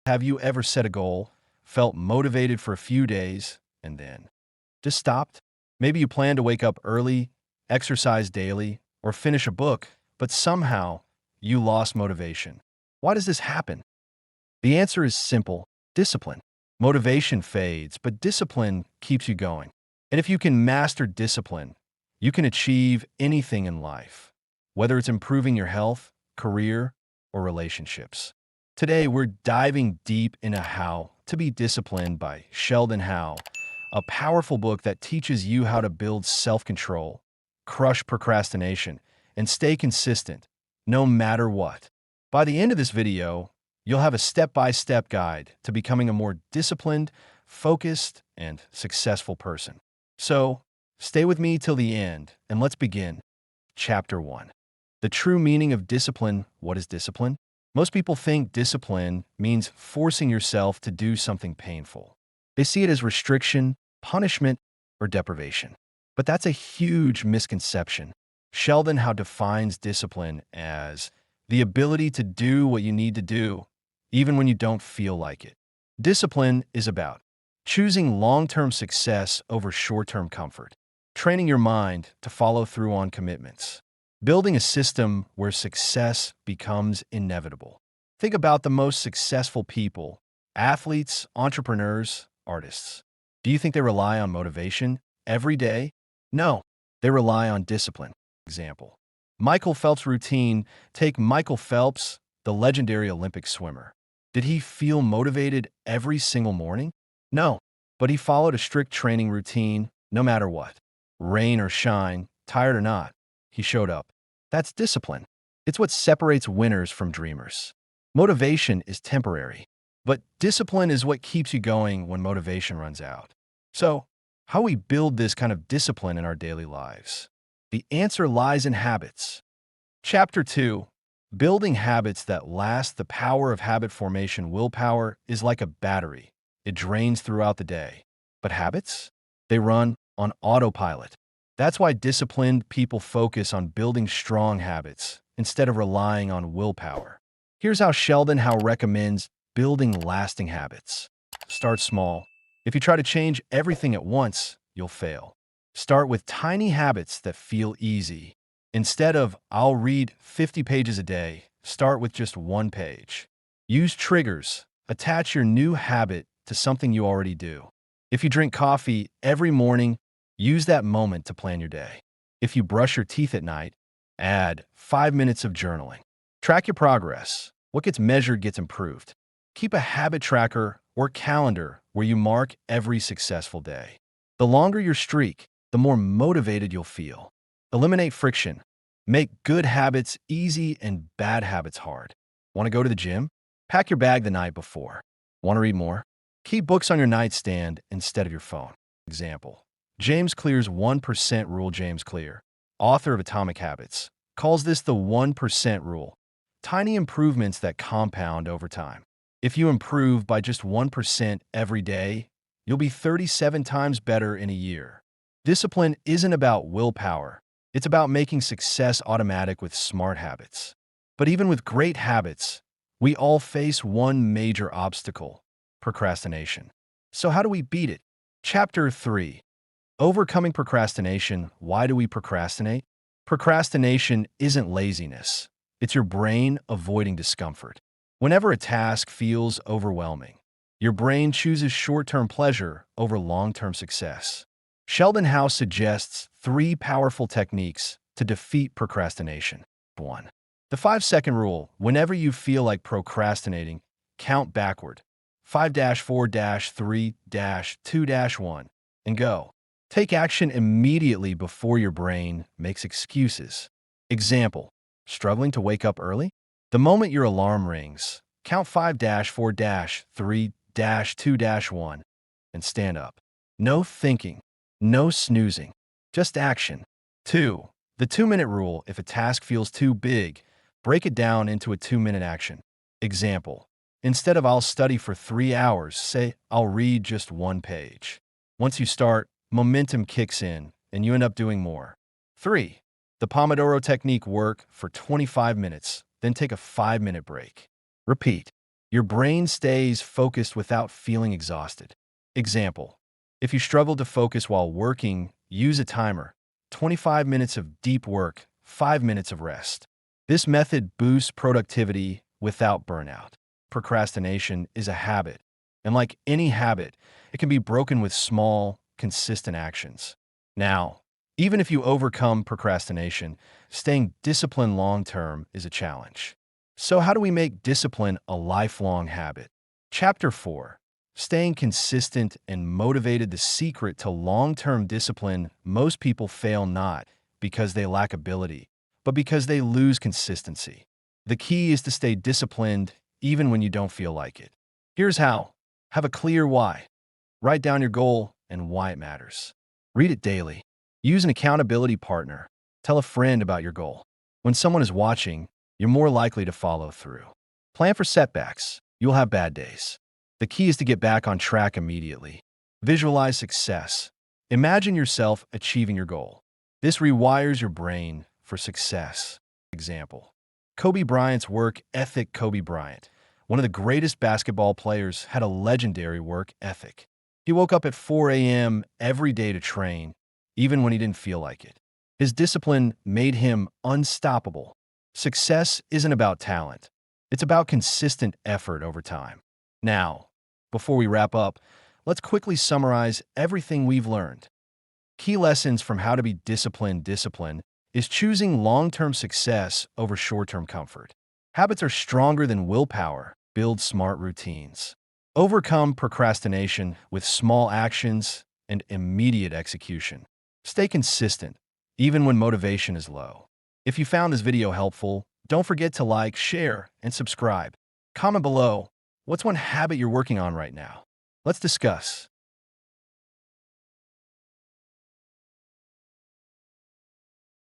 Have you ever set a goal, felt motivated for a few days, and then just stopped? Maybe you plan to wake up early, exercise daily, or finish a book, but somehow you lost motivation. Why does this happen? The answer is simple: discipline. Motivation fades, but discipline keeps you going. And if you can master discipline, you can achieve anything in life, whether it's improving your health, career, or relationships. Today, we're diving deep into How to Be Disciplined by Sheldon Howe, a powerful book that teaches you how to build self-control, crush procrastination, and stay consistent, no matter what. By the end of this video, you'll have a step-by-step guide to becoming a more disciplined, focused, and successful person. So, stay with me till the end, and let's begin. Chapter 1. The true meaning of discipline. What is discipline? Most people think discipline means forcing yourself to do something painful. They see it as restriction, punishment, or deprivation. But that's a huge misconception. Sheldon Howe defines discipline as the ability to do what you need to do, even when you don't feel like it. Discipline is about choosing long-term success over short-term comfort, training your mind to follow through on commitments, building a system where success becomes inevitable. Think about the most successful people: athletes, entrepreneurs, artists. Do you think they rely on motivation every day? No, they rely on discipline. Example: Michael Phelps' routine. Take Michael Phelps, the legendary Olympic swimmer. Did he feel motivated every single morning? No, but he followed a strict training routine no matter what. Rain or shine, tired or not, he showed up. That's discipline. It's what separates winners from dreamers. Motivation is temporary, but discipline is what keeps you going when motivation runs out. So, how we build this kind of discipline in our daily lives? The answer lies in habits. Chapter 2. Building habits that last. The power of habit formation. Willpower is like a battery. It drains throughout the day. But habits? They run on autopilot. That's why disciplined people focus on building strong habits instead of relying on willpower. Here's how Sheldon Howe recommends building lasting habits. Start small. If you try to change everything at once, you'll fail. Start with tiny habits that feel easy. Instead of "I'll read 50 pages a day," start with just one page. Use triggers. Attach your new habit to something you already do. If you drink coffee every morning, use that moment to plan your day. If you brush your teeth at night, add 5 minutes of journaling. Track your progress. What gets measured gets improved. Keep a habit tracker or calendar where you mark every successful day. The longer your streak, the more motivated you'll feel. Eliminate friction. Make good habits easy and bad habits hard. Want to go to the gym? Pack your bag the night before. Want to read more? Keep books on your nightstand instead of your phone. Example: James Clear's 1% rule. James Clear, author of Atomic Habits, calls this the 1% rule. Tiny improvements that compound over time. If you improve by just 1% every day, you'll be 37 times better in a year. Discipline isn't about willpower. It's about making success automatic with smart habits. But even with great habits, we all face one major obstacle: procrastination. So how do we beat it? Chapter 3. Overcoming procrastination. Why do we procrastinate? Procrastination isn't laziness. It's your brain avoiding discomfort. Whenever a task feels overwhelming, your brain chooses short-term pleasure over long-term success. Sheldon Howe suggests 3 powerful techniques to defeat procrastination. 1. The 5-second rule. Whenever you feel like procrastinating, count backward. 5-4-3-2-1 and go. Take action immediately before your brain makes excuses. Example: struggling to wake up early? The moment your alarm rings, count 5-4-3-2-1 and stand up. No thinking, no snoozing, just action. 2. The 2-minute rule. If a task feels too big, break it down into a 2-minute action. Example: instead of "I'll study for 3 hours," say "I'll read just 1 page." Once you start, momentum kicks in and you end up doing more. 3. The Pomodoro technique. Work for 25 minutes, then take a 5-minute break. Repeat. Your brain stays focused without feeling exhausted. Example: if you struggle to focus while working, use a timer. 25 minutes of deep work, 5 minutes of rest. This method boosts productivity without burnout. Procrastination is a habit, and like any habit, it can be broken with small, consistent actions. Now, even if you overcome procrastination, staying disciplined long-term is a challenge. So how do we make discipline a lifelong habit? Chapter 4. Staying consistent and motivated. The secret to long-term discipline: most people fail not because they lack ability, but because they lose consistency. The key is to stay disciplined even when you don't feel like it. Here's how. Have a clear why. Write down your goal and why it matters. Read it daily. Use an accountability partner. Tell a friend about your goal. When someone is watching, you're more likely to follow through. Plan for setbacks. You'll have bad days. The key is to get back on track immediately. Visualize success. Imagine yourself achieving your goal. This rewires your brain for success. Example: Kobe Bryant's work ethic. Kobe Bryant, one of the greatest basketball players, had a legendary work ethic. He woke up at 4 a.m. every day to train, even when he didn't feel like it. His discipline made him unstoppable. Success isn't about talent. It's about consistent effort over time. Now, before we wrap up, let's quickly summarize everything we've learned. Key lessons from how to be disciplined. Discipline is choosing long-term success over short-term comfort. Habits are stronger than willpower. Build smart routines. Overcome procrastination with small actions and immediate execution. Stay consistent, even when motivation is low. If you found this video helpful, don't forget to like, share, and subscribe. Comment below, what's one habit you're working on right now? Let's discuss.